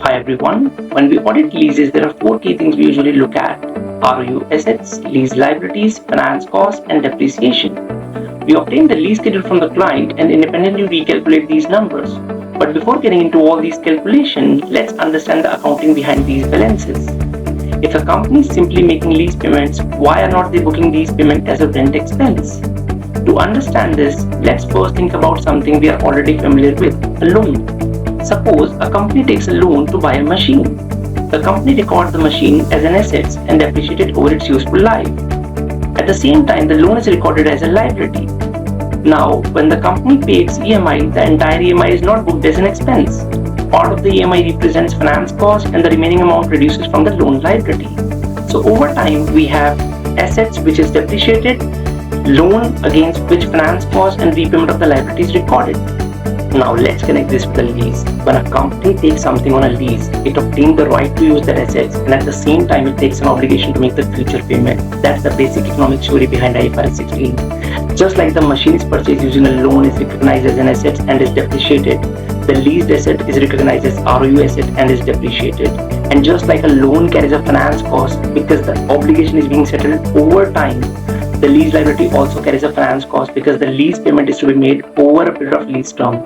Hi everyone. When we audit leases, there are four key things we usually look at: ROU assets, lease liabilities, finance costs, and depreciation. We obtain the lease schedule from the client and independently recalculate these numbers. But before getting into all these calculations, let's understand the accounting behind these balances. If a company is simply making lease payments, why are not they booking these payments as a rent expense? To understand this, let's first think about something we are already familiar with: a loan. Suppose a company takes a loan to buy a machine. The company records the machine as an asset and depreciates it over its useful life. At the same time, the loan is recorded as a liability. Now, when the company pays EMI, the entire EMI is not booked as an expense. Part of the EMI represents finance cost and the remaining amount reduces from the loan liability. So over time, we have assets which is depreciated, loan against which finance cost and repayment of the liability is recorded. Now let's connect this with the lease. When a company takes something on a lease, it obtains the right to use their assets and at the same time it takes an obligation to make the future payment. That's the basic economic story behind IFRS 16. Just like the machine is purchased using a loan is recognized as an asset and is depreciated, the leased asset is recognized as ROU asset and is depreciated. And just like a loan carries a finance cost because the obligation is being settled over time, the lease liability also carries a finance cost because the lease payment is to be made over a period of lease term.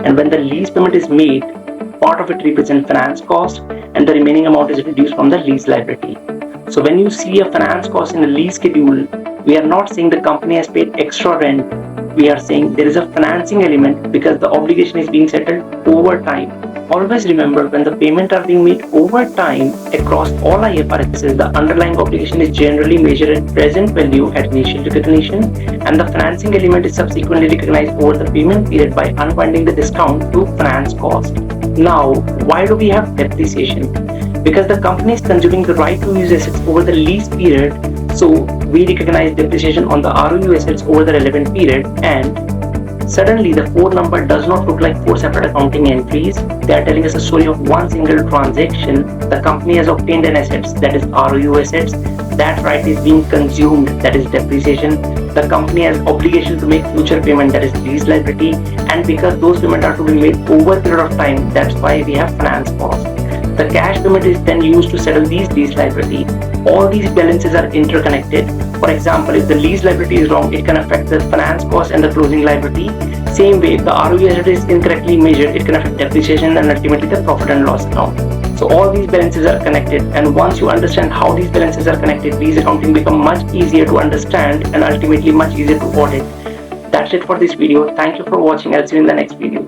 And when the lease payment is made, part of it represents finance cost and the remaining amount is reduced from the lease liability. So when you see a finance cost in a lease schedule, we are not saying the company has paid extra rent. We are saying there is a financing element because the obligation is being settled over time. Always remember, when the payments are being made over time across all IFRSs, the underlying obligation is generally measured at present value at initial recognition, and the financing element is subsequently recognized over the payment period by unwinding the discount to finance cost. Now, why do we have depreciation? Because the company is consuming the right to use assets over the lease period, so we recognize depreciation on the ROU assets over the relevant period, and suddenly the four number does not look like four separate accounting entries. They are telling us a story of one single transaction. The company has obtained an assets, that is ROU assets. That right is being consumed, that is depreciation. The company has obligation to make future payment, that is lease liability. And because those payments are to be made over a period of time, that's why we have finance cost. The cash payment is then used to settle these lease liability. All these balances are interconnected. For example, if the lease liability is wrong, it can affect the finance cost and the closing liability. Same way, if the ROU asset is incorrectly measured, it can affect depreciation and ultimately the profit and loss account. So all these balances are connected, and once you understand how these balances are connected, lease accounting become much easier to understand and ultimately much easier to audit. That's it for this video. Thank you for watching. I'll see you in the next video.